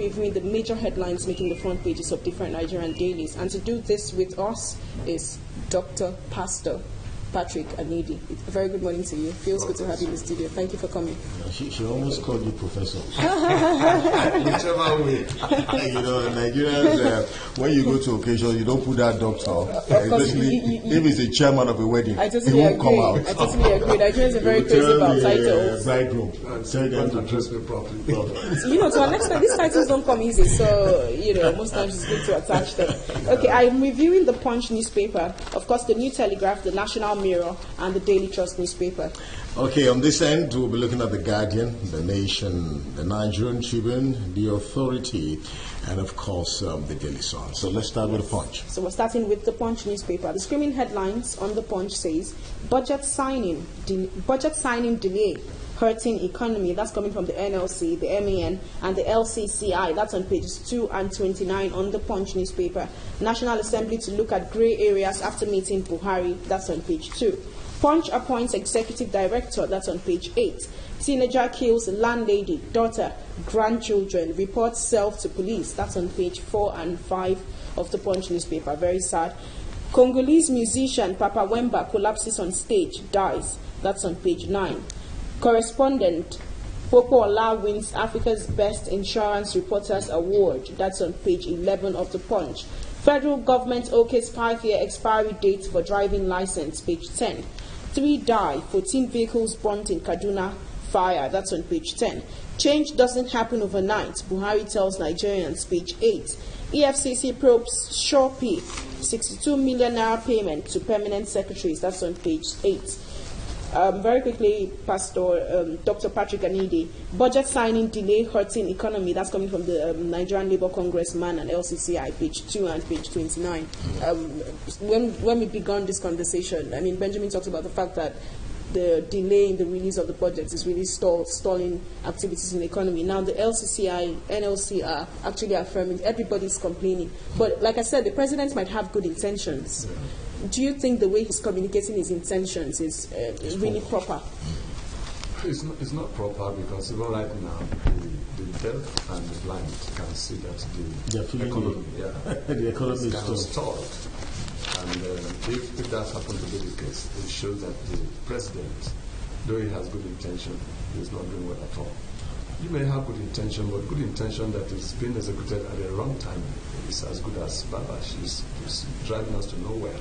reviewing the major headlines making the front pages of different Nigerian dailies. And to do this with us is Dr. Pastor Patrick Anidi. A very good morning to you. Feels good to have you in the studio. Thank you for coming. She almost called you professor. Whichever way. Nigerians, when you go to occasion, you don't put that doctor. Especially if it's a chairman of a wedding, totally he won't come out. I totally agree. Nigerians are very crazy about titles. Bridegroom. Tell them to dress me properly. To an extent, these titles don't come easy, so, most times it's good to attach them. Okay, I'm reviewing the Punch newspaper, of course, the New Telegraph, the National Mirror, and the Daily Trust newspaper. Okay, on this end, we'll be looking at the Guardian, the Nation, the Nigerian Tribune, the Authority, and of course, the Daily Sun. So let's start with the Punch. So we're starting with the Punch newspaper. The screaming headlines on the Punch says, budget signing delay hurting economy. That's coming from the NLC, the MAN, and the LCCI. That's on pages 2 and 29 on the Punch newspaper. National Assembly to look at grey areas after meeting Buhari. That's on page 2. Punch appoints executive director. That's on page 8. Teenager kills landlady, daughter, grandchildren, reports self to police. That's on page 4 and 5 of the Punch newspaper. Very sad. Congolese musician Papa Wemba collapses on stage, dies. That's on page 9. Correspondent Popo Ola wins Africa's Best Insurance Reporters Award. That's on page 11 of the Punch. Federal government okays 5-year expiry date for driving license. Page 10. 3 die, 14 vehicles burnt in Kaduna fire. That's on page 10. Change doesn't happen overnight, Buhari tells Nigerians. Page 8. EFCC probes Shopee, 62 million naira payment to permanent secretaries. That's on page 8. Very quickly, Pastor Dr. Patrick Anidi, budget signing delay hurting economy. That's coming from the Nigerian Labour Congressman and LCCI, page 2 and page 29. When we began this conversation, Benjamin talked about the fact that the delay in the release of the budget is really stalling activities in the economy. Now the LCCI, NLC are actually affirming everybody's complaining. But like I said, the president might have good intentions. Do you think the way he's communicating his intentions is really proper? It's not proper because even right now, the deaf and the blind can see that the economy, the economy is stalled. And if that happens to be the case, it shows that the president, though he has good intention, is not doing well at all. You may have good intention, but good intention that is being executed at the wrong time is as good as Babash. Is driving us to nowhere.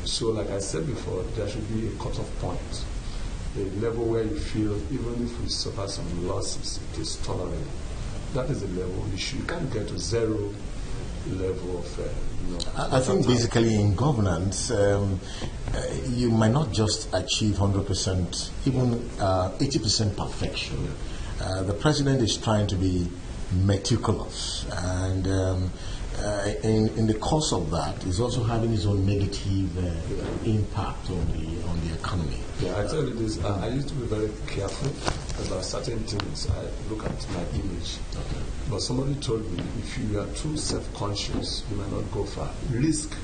So, like I said before, there should be a cutoff point, a level where you feel even if we suffer some losses, it is tolerable. That is the level you can't get to zero level of. I think basically in governance, you might not just achieve 100%, even 80% perfection. The president is trying to be meticulous, and in the course of that, he's also having his own negative impact on the economy. Yeah, I tell you this. I used to be very careful about certain things. I look at my image. Okay. But somebody told me, if you are too self-conscious, you might not go far. Risk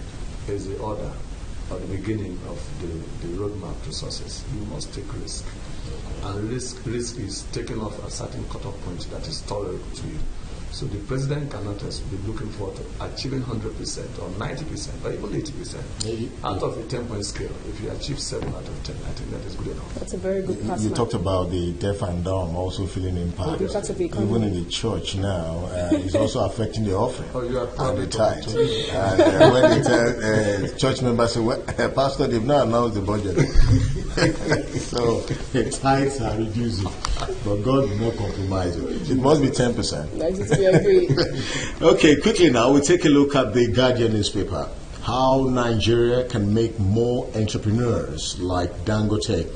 is the order or the beginning of the roadmap to success. You must take risk. And risk is taking off a certain cutoff point that is tolerable to you. So the president cannot be looking forward to achieving 100% or 90% or even 80%. Out of a 10-point scale, if you achieve 7 out of 10, I think that is good enough. That's a very good pass. You talked about the deaf and dumb also feeling impact. Even in the church now, it's also affecting the offering and the tithe. And when the church members say, well, Pastor, they've not announced the budget. So the tithes are reducing. But God will not compromise it. It must be 10%. Okay, quickly now, we'll take a look at the Guardian newspaper. How Nigeria can make more entrepreneurs like Dangote.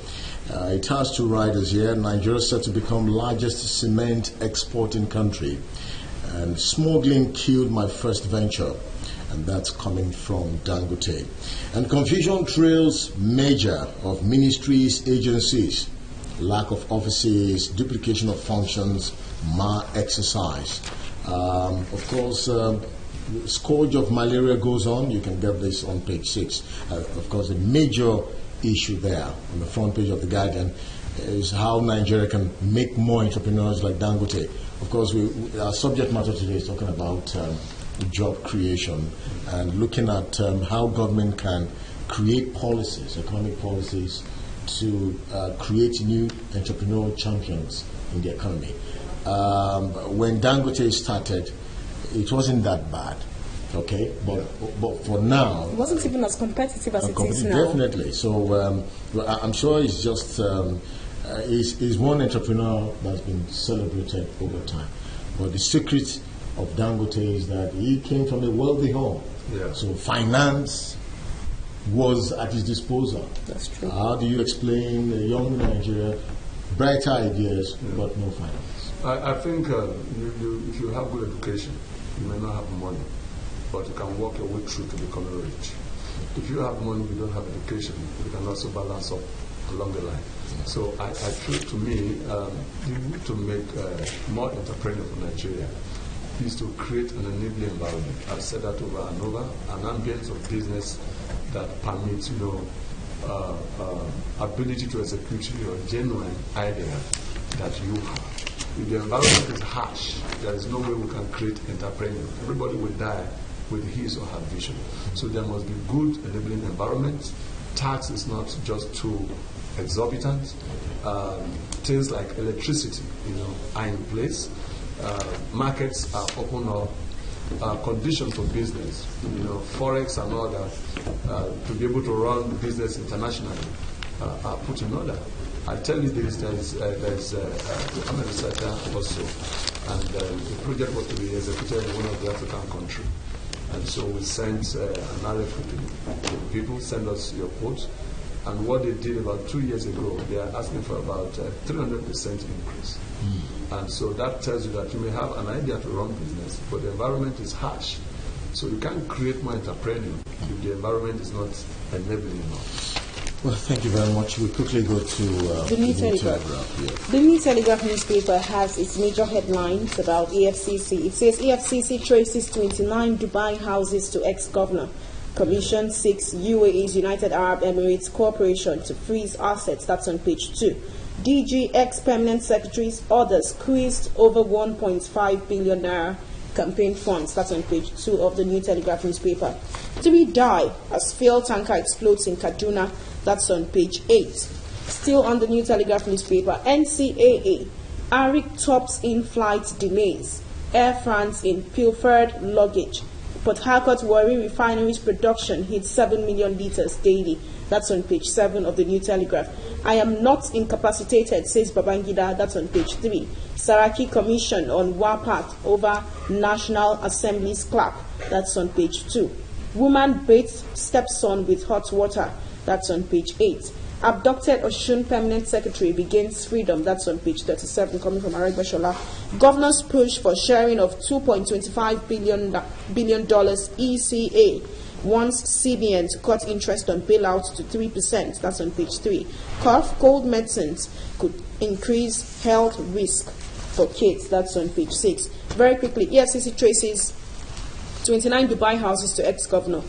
It has 2 riders here. Nigeria is set to become largest cement exporting country. And smuggling killed my first venture. And that's coming from Dangote. And confusion trails major of ministries, agencies. Lack of offices, duplication of functions, exercise. Of course, scourge of malaria goes on. You can get this on page 6. Of course, a major issue there on the front page of the Guardian is how Nigeria can make more entrepreneurs like Dangote. of course, our subject matter today is talking about job creation and looking at how government can create policies, economic policies, to create new entrepreneurial champions in the economy. When Dangote started, it wasn't that bad, okay? But for now... It wasn't even as competitive as it is now. Definitely. So I'm sure it's just... is one entrepreneur that's been celebrated over time. But the secret of Dangote is that he came from a wealthy home. Yeah. So finance was at his disposal. That's true. How do you explain a young Nigeria, brighter ideas, but no finance? I think if you have good education, you may not have money, but you can work your way through to becoming rich. If you have money, you don't have education, you can also balance up along the line. So I feel, to me, you need to make more entrepreneurs for Nigeria is to create an enabling environment. I've said that over and over, an ambience of business that permits, ability to execute your genuine idea that you have. If the environment is harsh, there is no way we can create entrepreneurs. Everybody will die with his or her vision. So there must be good enabling environment. Tax is not just too exorbitant. Things like electricity, are in place. Markets are open up. Conditions for business, forex and all that, to be able to run business internationally, are put in order. I tell you this: I'm a researcher also, and the project was to be executed in one of the African countries. And so we sent an RFP to people, send us your quotes. And what they did about 2 years ago, they are asking for about 300% increase. And so that tells you that you may have an idea to run business, but the environment is harsh. So you can't create more entrepreneurs if the environment is not enabling enough. Well, thank you very much. We quickly go to the New Telegraph. Yeah. The New Telegraph newspaper has its major headlines about EFCC. It says EFCC traces 29 Dubai houses to ex-governor. Commission 6 UAE's United Arab Emirates Corporation to freeze assets. That's on page 2. DG ex-permanent secretaries orders squeezed over 1.5 billion naira campaign funds. That's on page 2 of the New Telegraph newspaper. 3 die as fuel tanker explodes in Kaduna. That's on page 8. Still on the New Telegraph newspaper, NCAA, ARIC tops in-flight delays. Air France in pilfered luggage. Port Harcourt Warri Refinery's production hits 7 million litres daily. That's on page 7 of the New Telegraph. I am not incapacitated, says Babangida. That's on page 3. Saraki Commission on Wapat over National Assembly's clap. That's on page 2. Woman bathes stepson with hot water. That's on page 8. Abducted Oshun Permanent Secretary begins freedom. That's on page 37, coming from Aregbeshola. Governor's push for sharing of $2.25 billion ECA wants CBN to cut interest on bailouts to 3%. That's on page 3. Cough, cold medicines could increase health risk for kids. That's on page 6. Very quickly, EFCC traces 29 Dubai houses to ex-governor.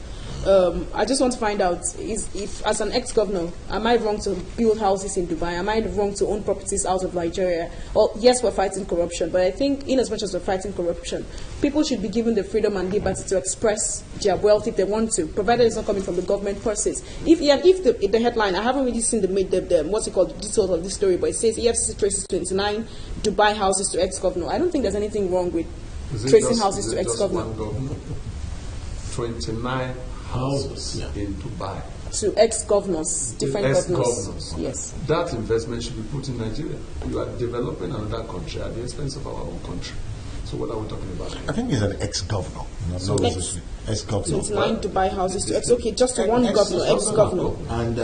I just want to find out, if as an ex-governor, am I wrong to build houses in Dubai? Am I wrong to own properties out of Nigeria? Well, yes, we're fighting corruption, but I think in as much as we're fighting corruption, people should be given the freedom and liberty to express their wealth if they want to, provided it's not coming from the government purses. If the headline, I haven't really seen the details of this story, but it says EFCC traces 29 Dubai houses to ex-governor. I don't think there's anything wrong with tracing houses to ex-governor. 29 houses in Dubai. To ex-governors, different governors. Yes. That investment should be put in Nigeria. You are developing another country at the expense of our own country. So what are we talking about? I think he's an ex-governor. Ex-governor. 29 Dubai houses to okay, just one governor, ex-governor. And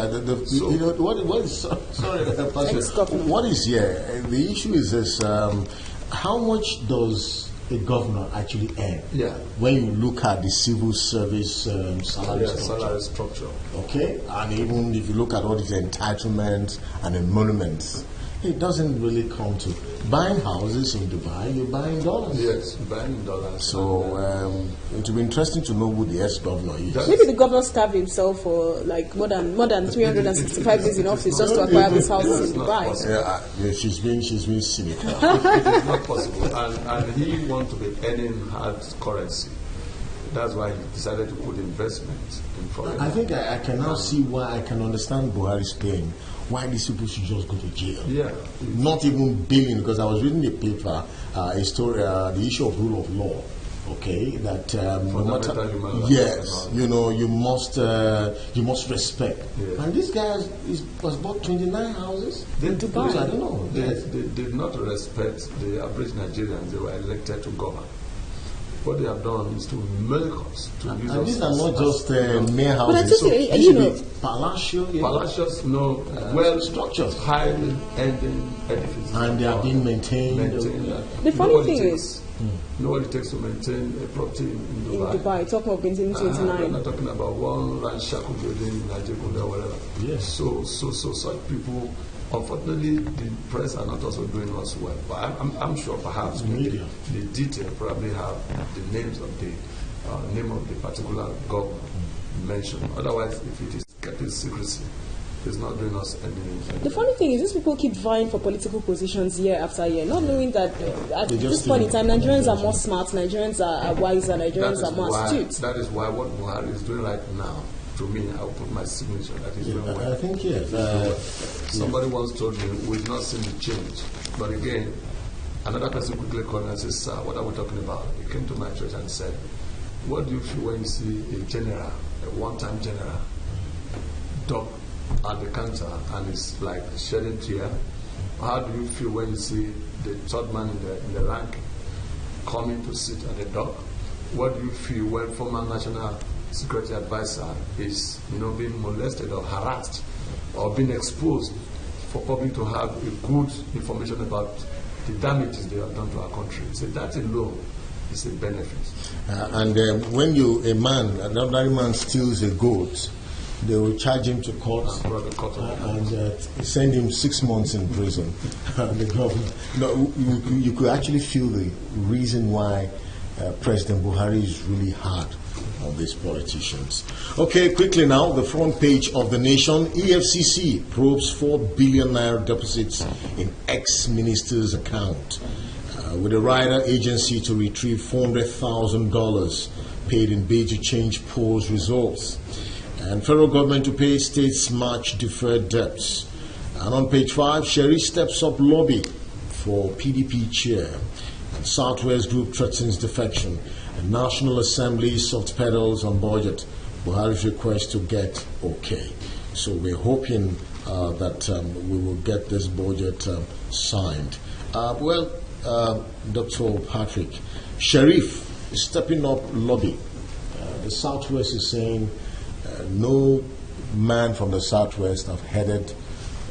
what is here? The issue is this: how much does a governor actually earn? Yeah. When you look at the civil service salary structure. Okay, and even if you look at all these entitlements and emoluments, It doesn't really come to buying houses in Dubai. You're buying dollars. Yes, buying dollars. So it will be interesting to know who the ex-governor is. Maybe the governor starved himself for like more than 365 days in office just to acquire these houses in Dubai. Yeah, she's been cynical. It is not possible, and he wants to be earning hard currency. That's why he decided to put investment in foreign. I think I can now see why I can understand Buhari's pain. Why these people should just go to jail? Yeah, not even billing, because I was reading the paper, a story, the issue of rule of law. Okay, that no matter, yes, you must respect. Yes. And this guy was bought 29 houses in Dubai. I don't know. They did not respect the average Nigerians. They were elected to govern. What they have done is to milk us. And these are not just mere houses. But I just palacios, well structured, highly ending edifices. And they are being maintained. The funny thing is, nobody takes to maintain a property in Dubai. In Dubai, talking about maintaining 29. We're not talking about one ramshackle building in Nigeria or whatever. Yes. So such people. Unfortunately, the press are not also doing us well. But I'm sure perhaps the detail probably have the names of the name of the particular governor mentioned. Otherwise, if it is kept in secrecy, it's not doing us any. The funny thing is, these people keep vying for political positions year after year, not knowing that at this point in time, Nigerians are more smart, Nigerians are wiser, Nigerians are more astute. That is why what Buhari is doing right now, to me, I'll put my signature that he's doing well. I think, yes. Somebody once told me, we've not seen the change. But again, another person quickly called me and said, sir, what are we talking about? He came to my church and said, what do you feel when you see a general, a one-time general, dog at the counter and is like shedding tear? How do you feel when you see the third man in the rank coming to sit at the dock? What do you feel when former national security advisor is being molested or harassed or being exposed for public to have a good information about the damages they have done to our country? So that alone is a benefit. And when another man steals a goat, they will charge him to court and send him 6 months in prison. The government, you could actually feel the reason why President Buhari is really hard on these politicians. Okay, quickly now, the front page of The Nation. EFCC probes 4 billion naira deposits in ex-minister's account, with a rider agency to retrieve $400,000 paid in bid to change polls results, and federal government to pay states March deferred debts. And on page 5, Sherry steps up lobby for PDP chair, and Southwest Group threatens defection. National Assembly soft pedals on budget. Buhari's request to get okay. So we're hoping that we will get this budget signed. Dr. Patrick, Sheriff is stepping up lobby. The Southwest is saying no man from the Southwest have headed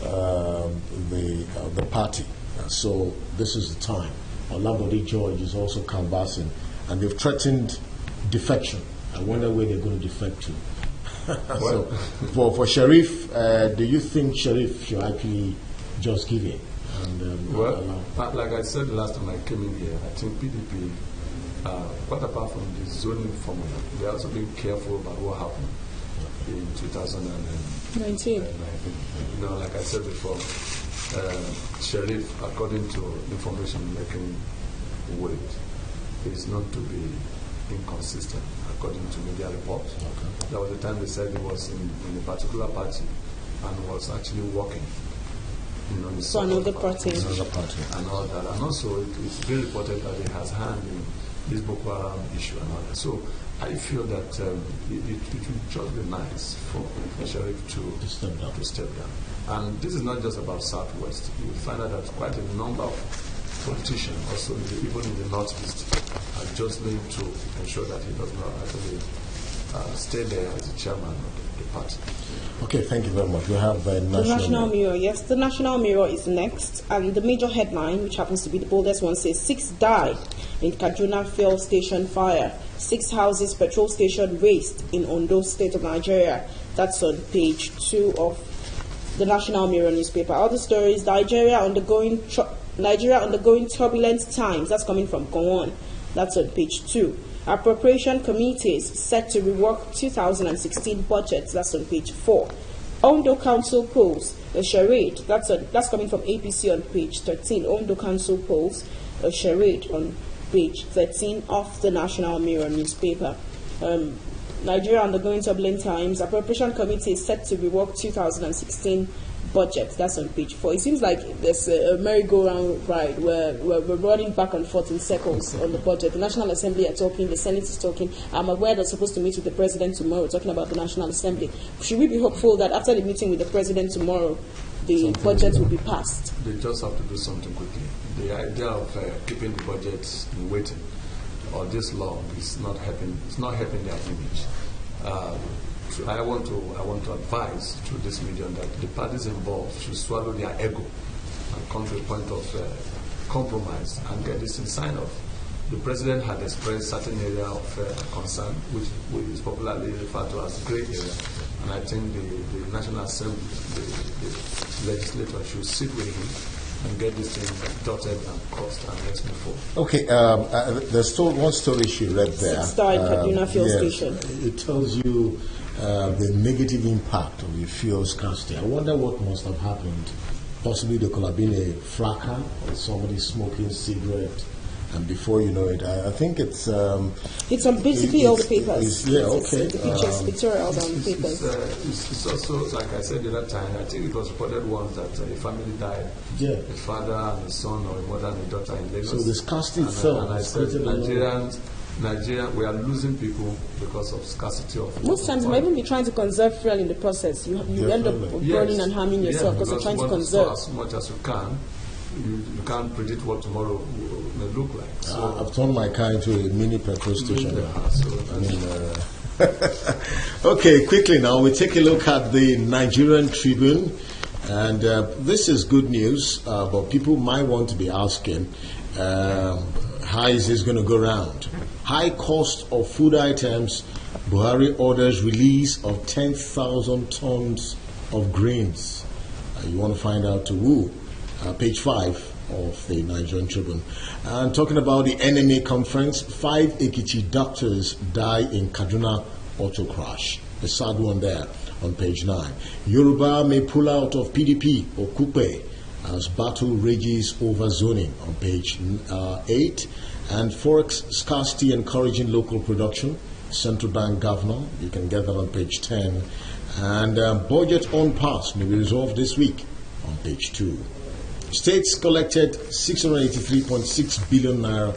the party. So this is the time. Olabode George is also canvassing. And they've threatened defection. I wonder where they're going to defect to. So, for Sharif, do you think Sharif should actually just give in? And, like I said the last time I came in here, I think PDP, quite apart from the zoning formula, they're also being careful about what happened in 2019. Like I said before, Sharif, according to information making weight, is known to be inconsistent, according to media reports. Okay. There was a time they said he was in a particular party and was actually working so another party and all that. And also it's been reported that he has hand in this Boko Haram issue and all that. So I feel that it would just be nice for Sheriff to step down. And this is not just about Southwest. You will find out that quite a number of politician also even in the Northeast are just need to ensure that he does not actually stay there as the chairman of the party. Okay, thank you very much. We have the National Mirror. Yes, the National Mirror is next, and the major headline, which happens to be the boldest one, says 6 die in Kaduna fuel station fire. 6 houses petrol station razed in Ondo State of Nigeria. That's on page 2 of the National Mirror newspaper. Other stories: Nigeria undergoing turbulent times. That's coming from Gowon. That's on page 2. Appropriation committees set to rework 2016 budgets. That's on page 4. Ondo Council polls a charade. That's coming from APC on page 13. Ondo Council polls a charade on page 13 of the National Mirror newspaper. Nigeria undergoing turbulent times. Appropriation committee is set to rework 2016 budget. That's on page 4. It seems like there's a merry-go-round ride where we're running back and forth in circles on the budget. The National Assembly are talking, the Senate is talking. I'm aware they're supposed to meet with the President tomorrow, talking about the National Assembly. Should we be hopeful that after the meeting with the President tomorrow, the budget will be passed? They just have to do something quickly. The idea of keeping the budget in waiting or this long is not helping. It's not helping their image. I want to advise through this medium that the parties involved should swallow their ego and come to a point of compromise and get this thing signed off. The President had expressed certain area of concern, which is popularly referred to as grey area, and I think the National Assembly, the legislature should sit with him and get this thing dotted and crossed, and let's move forward. Okay, there's still one story she read there. Star in Kaduna fuel station. It tells you the negative impact of the fuel scarcity. I wonder what must have happened. Possibly there could have been a fracas or somebody smoking cigarette, and before you know it, I think it's on basically all the papers. It's the pictures, pictorials on the papers. It's also, like I said the other time, I think it was reported once that a family died. Yeah. A father and a son, or a mother and a daughter in Lagos. So the scarcity itself. And I said, Nigeria, we are losing people because of scarcity of. Most times, you might even be trying to conserve fuel in the process. You end up burning and harming yourself because you're trying to conserve as much as you can. You can't predict what tomorrow may look like. So I've turned my car into a mini petrol station. Okay, quickly now, we take a look at the Nigerian Tribune. And this is good news, but people might want to be asking, how is this going to go round? High cost of food items, Buhari orders release of 10,000 tons of grains. You want to find out to who? Page 5 of the Nigerian Tribune. And talking about the NMA conference, 5 Ekiti doctors die in Kaduna auto crash. A sad one there on page 9. Yoruba may pull out of PDP or Kupe as battle rages over zoning on page 8. And Forex scarcity encouraging local production. Central Bank Governor, you can get that on page 10. And budget on pass may be resolved this week on page 2. States collected 683.6 billion naira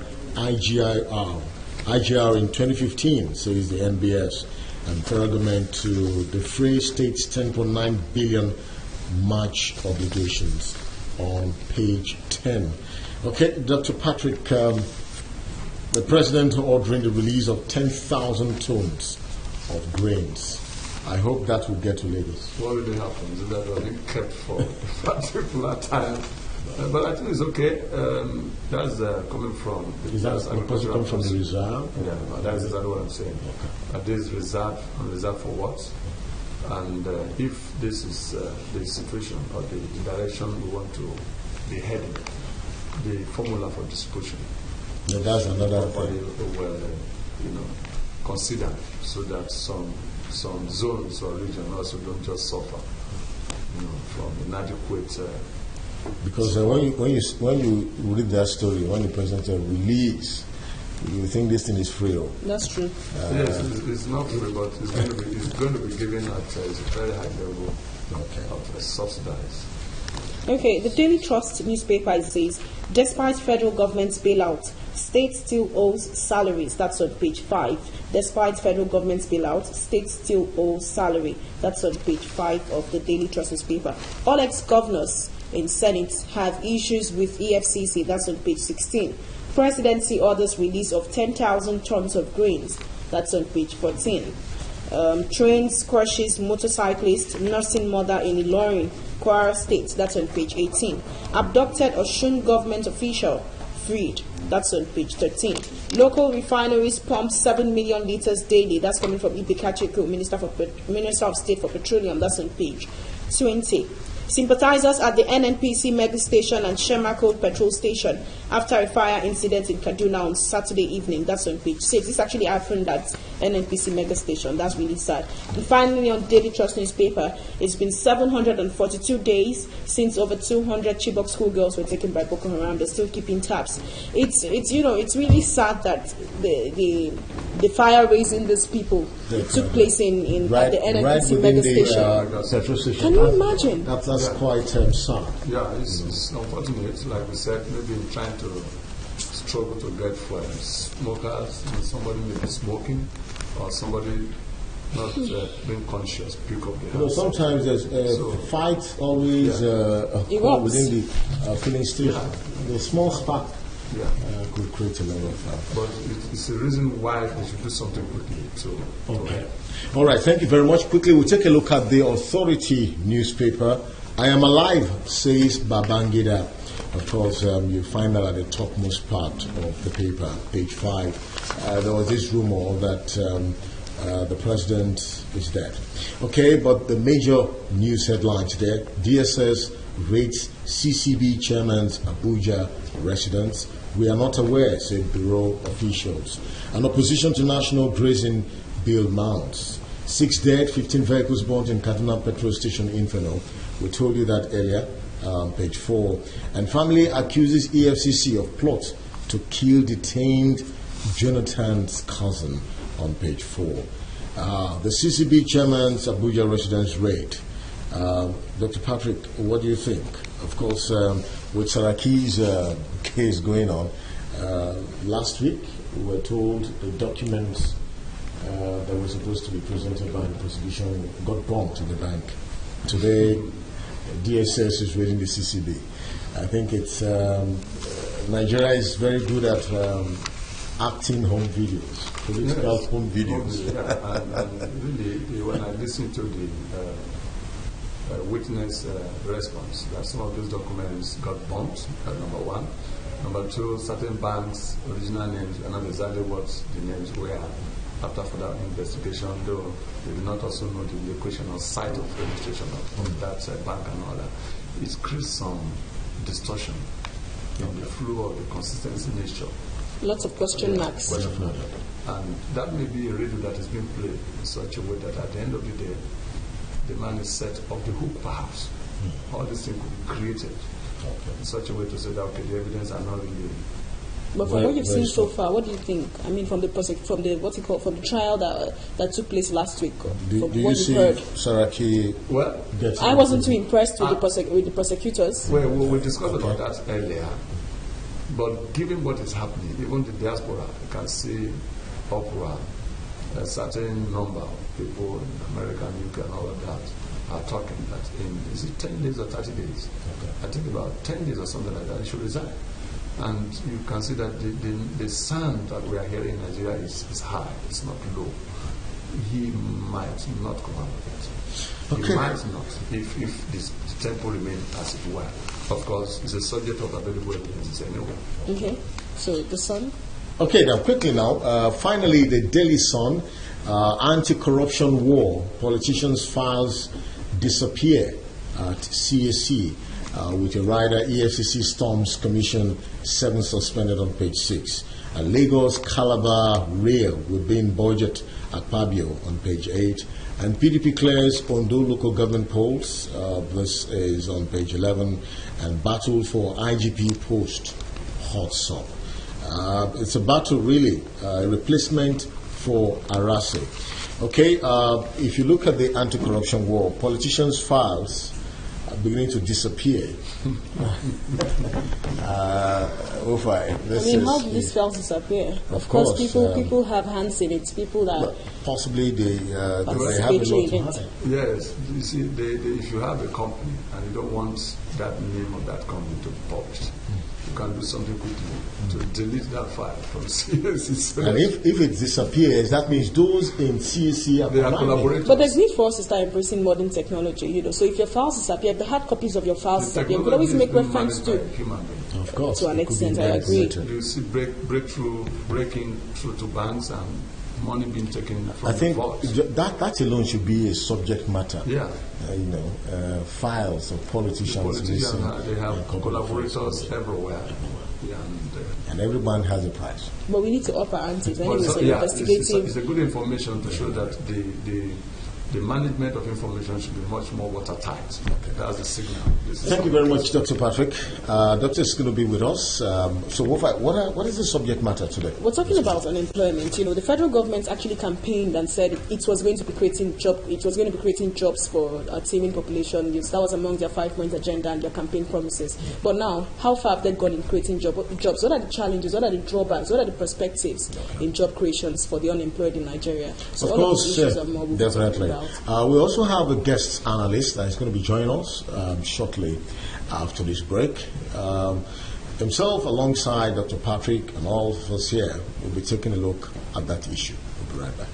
IGR in 2015, says the NBS, and federal government to defray states 10.9 billion March obligations on page 10. Okay, Dr. Patrick, the president ordering the release of 10,000 tons of grains. I hope that will get to Lagos. What really happens is that they're being kept for a particular time. But I think it's okay. That's coming from... Is that coming from the reserve? Yeah, that's exactly what I'm saying. Okay. This reserve, and reserve for what? And if this is the situation or the direction we want to be heading, the formula for distribution. Yeah, that's another thing. Well, consider so that some zones or regions also don't just suffer, from inadequate. Because when you read that story, when the president said release, you think this thing is free. That's true. Yes, it's not free, but it's going to be given at a very high level of subsidized. Okay, the Daily Trust newspaper says, despite federal government's bailout, state still owes salaries. That's on page 5. Despite federal government's bailout, state still owes salary. That's on page 5 of the Daily Trust newspaper. All ex-governors in Senate have issues with EFCC. That's on page 16. Presidency orders release of 10,000 tons of grains. That's on page 14. Trains crushes motorcyclist, nursing mother in Ilorin, Kwara State. That's on page 18. Abducted Osun government official freed. That's on page 13. Local refineries pump 7 million liters daily. That's coming from Ibikachiku, Minister of State for Petroleum. That's on page 20. Sympathizers at the NNPC mega station and Shemarco petrol station after a fire incident in Kaduna on Saturday evening. That's on page 6. This actually happened at NNPC mega station. That's really sad. And finally, on Daily Trust newspaper, it's been 742 days since over 200 Chibok schoolgirls were taken by Boko Haram. They're still keeping tabs. It's really sad that the fire raising these people took place in at the NNPC mega station. Can you imagine? That's quite sad. Yeah, it's unfortunate. Like we said, maybe in trying to struggle to get for smokers, somebody may be smoking, or somebody not being conscious, pick up the house. Sometimes there's a fight always within the filling station. Yeah. The small spark could create a lot of But it's a reason why we should do something quickly. Okay. All right, thank you very much. Quickly, we'll take a look at the Authority newspaper. I am alive, says Babangida. Of course, you find that at the topmost part of the paper, page 5. There was this rumor that the president is dead. Okay, but the major news headlines there: DSS rates CCB chairman's Abuja residence. We are not aware, said bureau officials. An opposition to national grazing bill mounts. 6 dead, 15 vehicles burnt in Kaduna petrol station inferno. We told you that earlier, page 4. And family accuses EFCC of plot to kill detained Jonathan's cousin, on page 4. The CCB chairman's Abuja residence raid. Dr. Patrick, what do you think? Of course, with Saraki's case going on, last week we were told the documents that were supposed to be presented by the prosecution got bumped in the bank. Today, DSS is raiding the CCB. I think it's Nigeria is very good at acting home videos, political home videos. And really, when I listen to the witness response, that some of those documents got bumped, number one. Number two, certain banks' original names are not exactly what the names were. After further investigation, though they did not also know the location or site of registration of that bank and all that, it creates some distortion in the flow of the consistency nature. Lots of question marks. And that may be a riddle that is being played in such a way that at the end of the day, the man is set off the hook, perhaps. All these things could be created in such a way to say that, okay, the evidence are not really. But from what you've seen so far, what do you think? I mean, from the trial that took place last week. Do you see Saraki? Well, I wasn't too impressed with the prosecutors. Well, we discussed about that earlier. But given what is happening, even the diaspora, you can see uproar. A certain number of people in America and UK and all of that are talking that is it 10 days or 30 days? Okay. I think about 10 days or something like that, he should resign. And you can see that the sound that we are hearing in Nigeria is high, it's not low. He might not come out of it. Okay. He might not, if this tempo remains as it were. Of course, it's a subject of available evidence anyway. Okay, so the Sun? Okay, now quickly now, finally the Daily Sun, anti-corruption war, politicians' files disappear at CAC. With a rider, EFCC storms Commission 7 suspended on page 6. Lagos Calabar rail with being budget at Pabio on page 8. And PDP clears Ondo local government polls. This is on page 11. And battle for IGP post hot up. It's a battle really, a replacement for Arase. Okay, if you look at the anti-corruption war, politicians' files beginning to disappear. How do these files disappear? Of course, people have hands in it. People that possibly they have a lot to hide. Yes, you see, if you have a company and you don't want that name of that company to be published, you can do something quickly to delete that file from CSC. And if it disappears, that means those in CSC are collaborating. But there's need for us to start embracing modern technology, So if your files disappear, if the hard copies of your files disappear, you can always make reference to. course. To an extent, I agree. You see breaking through to banks and money being taken from I think the that alone should be a subject matter. Yeah. Files of politicians missing. They have collaborators everywhere. Yeah, and everyone has a price. But we need to up our ante. It's a good information to show that the management of information should be much more watertight. Okay. That's the signal. Thank you very much, Dr. Patrick. Doctor is going to be with us. So what is the subject matter today? We're talking about unemployment. The federal government actually campaigned and said it was going to be creating jobs for a teeming population. That was among their 5-point agenda and their campaign promises. But now, how far have they gone in creating jobs? What are the challenges? What are the drawbacks? What are the perspectives in job creations for the unemployed in Nigeria? So of course, definitely. We also have a guest analyst that is going to be joining us shortly after this break. Himself, alongside Dr. Patrick and all of us here, will be taking a look at that issue. We'll be right back.